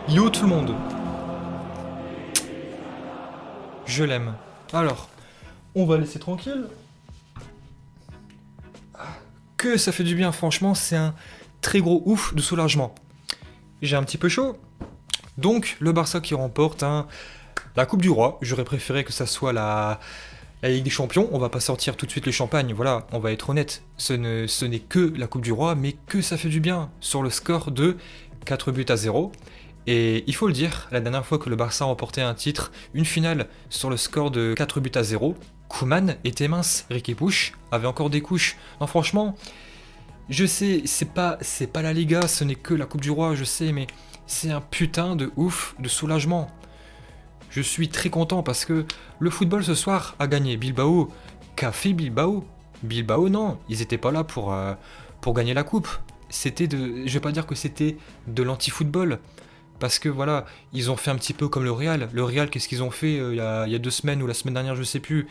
Yo tout le monde, je l'aime. Alors, on va laisser tranquille. Que ça fait du bien, franchement, c'est un très gros ouf de soulagement. J'ai un petit peu chaud. Donc, le Barça qui remporte la Coupe du Roi. J'aurais préféré que ça soit la Ligue des Champions. On va pas sortir tout de suite le champagne, voilà, on va être honnête. Ce n'est que la Coupe du Roi, mais que ça fait du bien sur le score de 4 buts à 0. Et il faut le dire, la dernière fois que le Barça remportait un titre, une finale sur le score de 4 buts à 0, Koeman était mince, Riqui Puig avait encore des couches. Non franchement, je sais, c'est pas la Liga, ce n'est que la Coupe du Roi, je sais, mais c'est un putain de ouf, de soulagement. Je suis très content parce que le football ce soir a gagné. Bilbao, qu'a fait Bilbao? Bilbao non, ils étaient pas là pour gagner la coupe. Je vais pas dire que c'était de l'anti-football, parce que voilà, ils ont fait un petit peu comme le Real. Le Real, qu'est-ce qu'ils ont fait il y a 2 semaines ou la semaine dernière, je sais plus.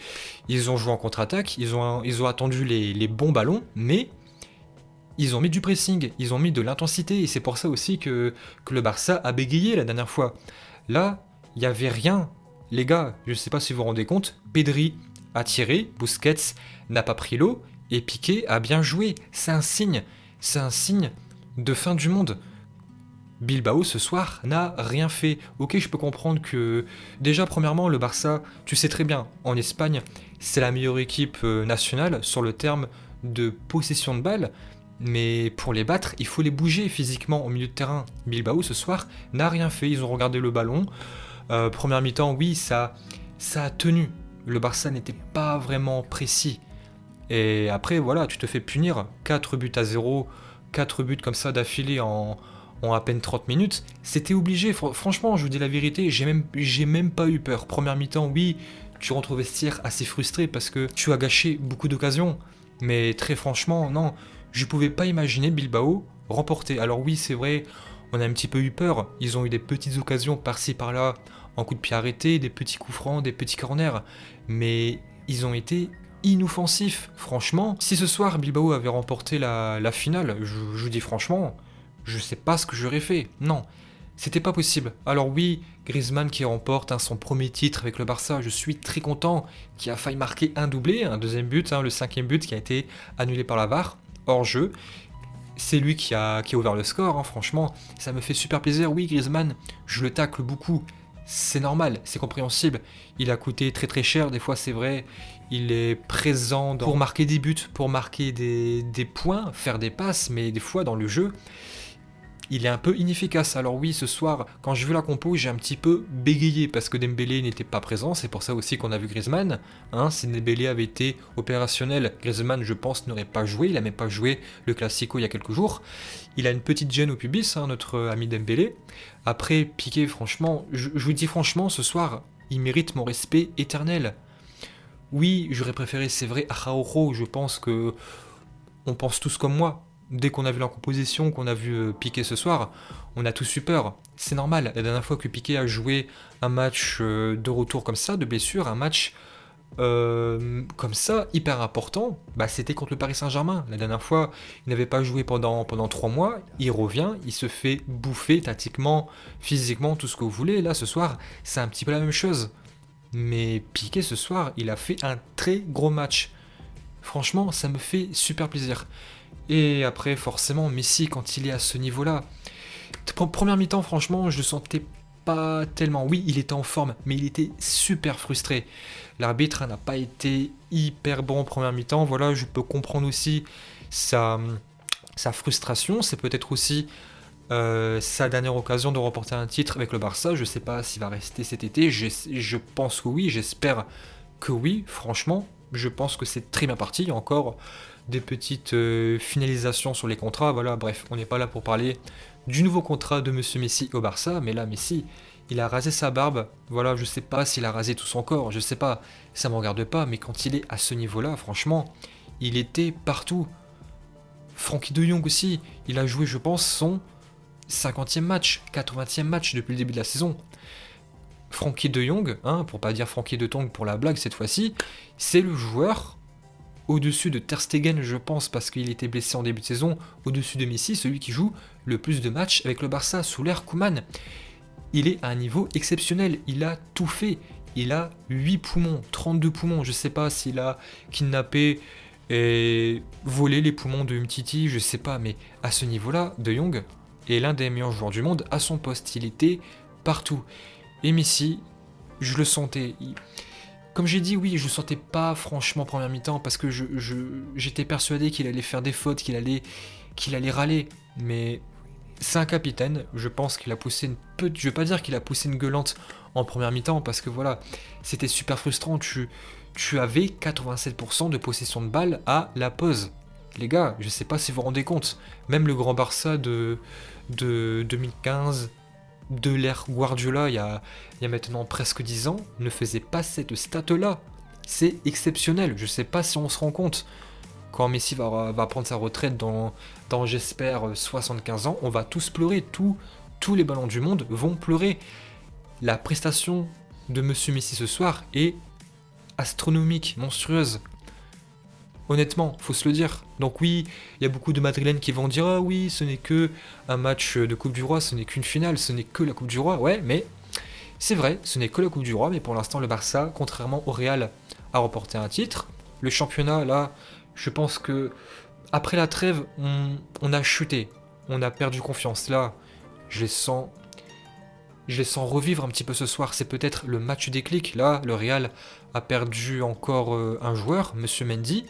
Ils ont joué en contre-attaque, ils ont attendu les bons ballons, mais ils ont mis du pressing, ils ont mis de l'intensité, et c'est pour ça aussi que le Barça a bégayé la dernière fois. Là, il n'y avait rien. Les gars, je ne sais pas si vous vous rendez compte, Pedri a tiré, Busquets n'a pas pris l'eau, et Piqué a bien joué. C'est un signe de fin du monde. Bilbao ce soir n'a rien fait. Ok, je peux comprendre que déjà premièrement le Barça, tu sais très bien, en Espagne, c'est la meilleure équipe nationale sur le terme de possession de balle, mais pour les battre, il faut les bouger physiquement au milieu de terrain. Bilbao ce soir n'a rien fait, ils ont regardé le ballon. Première mi-temps, oui, ça a tenu. Le Barça n'était pas vraiment précis. Et après, voilà, tu te fais punir 4 buts à 0, 4 buts comme ça d'affilée en à peine 30 minutes, c'était obligé. Franchement, je vous dis la vérité, j'ai même pas eu peur. Première mi-temps, oui, tu rentres au vestiaire assez frustré parce que tu as gâché beaucoup d'occasions. Mais très franchement, non, je pouvais pas imaginer Bilbao remporter. Alors oui, c'est vrai, on a un petit peu eu peur. Ils ont eu des petites occasions par-ci par-là, en coup de pied arrêté, des petits coups francs, des petits corners. Mais ils ont été inoffensifs, franchement. Si ce soir Bilbao avait remporté la finale, je vous dis franchement, je sais pas ce que j'aurais fait. Non, c'était pas possible. Alors oui, Griezmann qui remporte son premier titre avec le Barça, je suis très content, qui a failli marquer un doublé, un deuxième but, le cinquième but qui a été annulé par la VAR, hors jeu. C'est lui qui a ouvert le score, franchement, ça me fait super plaisir. Oui, Griezmann, je le tacle beaucoup, c'est normal, c'est compréhensible. Il a coûté très très cher, des fois c'est vrai. Il est présent pour marquer des buts, pour marquer des points, faire des passes, mais des fois dans le jeu, il est un peu inefficace. Alors oui, ce soir, quand j'ai vu la compo, j'ai un petit peu bégayé parce que Dembélé n'était pas présent. C'est pour ça aussi qu'on a vu Griezmann. Si Dembélé avait été opérationnel, Griezmann, je pense, n'aurait pas joué. Il n'a même pas joué le Classico il y a quelques jours. Il a une petite gêne au pubis, notre ami Dembélé. Après, Piqué, franchement, je vous dis franchement, ce soir, il mérite mon respect éternel. Oui, j'aurais préféré, c'est vrai, Araujo. Je pense que on pense tous comme moi. Dès qu'on a vu la composition, qu'on a vu Piqué ce soir, on a tous eu peur. C'est normal, la dernière fois que Piqué a joué un match de retour comme ça, de blessure, un match comme ça, hyper important, c'était contre le Paris Saint-Germain. La dernière fois, il n'avait pas joué pendant 3 mois, il revient, il se fait bouffer tactiquement, physiquement, tout ce que vous voulez. Là, ce soir, c'est un petit peu la même chose. Mais Piqué, ce soir, il a fait un très gros match. Franchement, ça me fait super plaisir. Et après, forcément, Messi, quand il est à ce niveau-là, première mi-temps, franchement, je le sentais pas tellement. Oui, il était en forme, mais il était super frustré. L'arbitre n'a pas été hyper bon en première mi-temps. Voilà, je peux comprendre aussi sa frustration. C'est peut-être aussi sa dernière occasion de remporter un titre avec le Barça. Je sais pas s'il va rester cet été. Je pense que oui, j'espère que oui, franchement. Je pense que c'est très bien parti. Il y a encore des petites finalisations sur les contrats. Voilà, bref, on n'est pas là pour parler du nouveau contrat de Monsieur Messi au Barça, mais là, Messi, il a rasé sa barbe. Voilà, je sais pas s'il a rasé tout son corps, je sais pas, ça me regarde pas, mais quand il est à ce niveau-là, franchement, il était partout. Frankie de Jong aussi, il a joué, je pense, son 50e match, 80e match depuis le début de la saison. Frankie de Jong, pour pas dire Frankie de Tong pour la blague cette fois-ci, c'est le joueur au-dessus de Ter Stegen, je pense, parce qu'il était blessé en début de saison, au-dessus de Messi, celui qui joue le plus de matchs avec le Barça sous l'ère Koeman. il est à un niveau exceptionnel, il a tout fait. Il a 8 poumons, 32 poumons, je sais pas s'il a kidnappé et volé les poumons de Umtiti, je sais pas, mais à ce niveau-là, De Jong est l'un des meilleurs joueurs du monde à son poste, il était partout. Et Messi, je le sentais. Comme j'ai dit, oui, je le sentais pas franchement première mi-temps parce que j'étais persuadé qu'il allait faire des fautes, qu'il allait râler. Mais c'est un capitaine, je pense qu'il a poussé je vais pas dire qu'il a poussé une gueulante en première mi-temps parce que voilà, c'était super frustrant. Tu avais 87% de possession de balle à la pause. Les gars, je sais pas si vous vous rendez compte, même le grand Barça de 2015, de l'ère Guardiola, il y a maintenant presque 10 ans, ne faisait pas cette stat-là. C'est exceptionnel, je sais pas si on se rend compte. Quand Messi va prendre sa retraite dans j'espère, 75 ans, on va tous pleurer, tous les ballons du monde vont pleurer. La prestation de Monsieur Messi ce soir est astronomique, monstrueuse. Honnêtement, faut se le dire. Donc oui, il y a beaucoup de Madrilènes qui vont dire « Ah oui, ce n'est que un match de Coupe du Roi, ce n'est qu'une finale, ce n'est que la Coupe du Roi. » Ouais, mais c'est vrai, ce n'est que la Coupe du Roi, mais pour l'instant, le Barça, contrairement au Real, a remporté un titre. Le championnat, là, je pense que après la trêve, on a chuté. On a perdu confiance. Là, je les sens revivre un petit peu ce soir. C'est peut-être le match déclic. Là, le Real a perdu encore un joueur, Monsieur Mendy.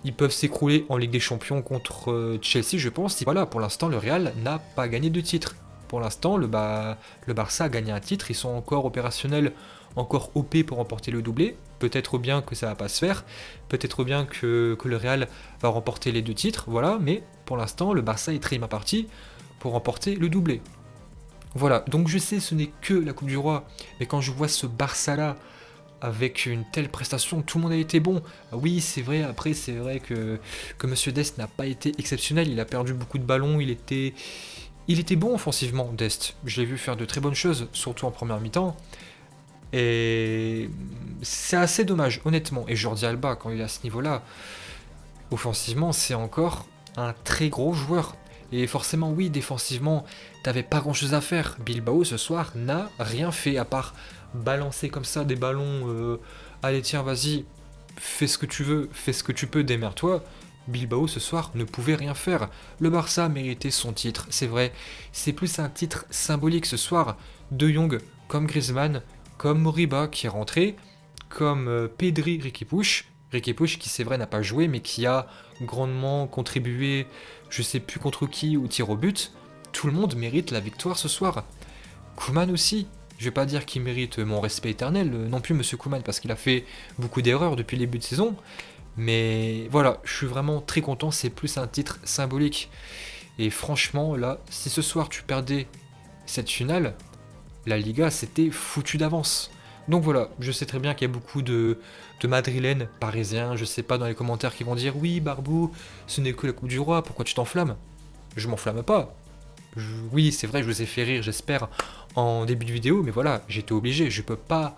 Ils peuvent s'écrouler en Ligue des Champions contre Chelsea, je pense. Et voilà, pour l'instant, le Real n'a pas gagné de titre. Pour l'instant, le Barça a gagné un titre. Ils sont encore opérationnels, encore OP pour remporter le doublé. Peut-être bien que ça va pas se faire. Peut-être bien que le Real va remporter les 2 titres. Voilà, mais pour l'instant, le Barça est très bien parti pour remporter le doublé. Voilà, donc je sais, ce n'est que la Coupe du Roi, mais quand je vois ce Barça-là, avec une telle prestation, tout le monde a été bon. Oui, c'est vrai, après, c'est vrai que Monsieur Dest n'a pas été exceptionnel, il a perdu beaucoup de ballons, il était bon offensivement, Dest. Je l'ai vu faire de très bonnes choses, surtout en première mi-temps. Et c'est assez dommage, honnêtement. Et Jordi Alba, quand il est à ce niveau-là, offensivement, c'est encore un très gros joueur. Et forcément, oui, défensivement, t'avais pas grand-chose à faire. Bilbao, ce soir, n'a rien fait, à part balancer comme ça des ballons. Allez, tiens, vas-y, fais ce que tu veux, fais ce que tu peux, démerde-toi. Bilbao, ce soir, ne pouvait rien faire. Le Barça méritait son titre, c'est vrai. C'est plus un titre symbolique ce soir. De Jong, comme Griezmann, comme Moriba, qui est rentré, comme Pedri, Riqui Puig, qui c'est vrai n'a pas joué, mais qui a grandement contribué, je sais plus contre qui, au tir au but. Tout le monde mérite la victoire ce soir. Koeman aussi. Je vais pas dire qu'il mérite mon respect éternel, non plus Monsieur Koeman, parce qu'il a fait beaucoup d'erreurs depuis le début de saison. Mais voilà, je suis vraiment très content, c'est plus un titre symbolique. Et franchement, là, si ce soir tu perdais cette finale, la Liga c'était foutu d'avance. Donc voilà, je sais très bien qu'il y a beaucoup de Madrilènes parisiens, je sais pas, dans les commentaires qui vont dire oui Barbou, ce n'est que la Coupe du Roi, pourquoi tu t'enflammes? Je m'enflamme pas. Oui, c'est vrai, je vous ai fait rire, j'espère, en début de vidéo, mais voilà, j'étais obligé, je peux pas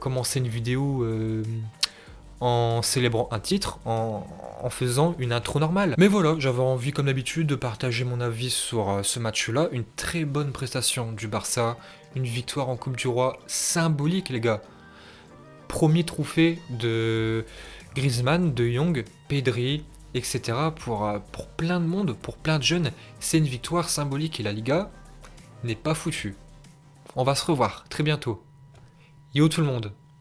commencer une vidéo en célébrant un titre, en faisant une intro normale. Mais voilà, j'avais envie comme d'habitude de partager mon avis sur ce match-là, une très bonne prestation du Barça, une victoire en Coupe du Roi symbolique les gars. Premier trophée de Griezmann, de Jong, Pedri, etc. Pour plein de monde, pour plein de jeunes, c'est une victoire symbolique et la Liga n'est pas foutue. On va se revoir très bientôt. Yo tout le monde.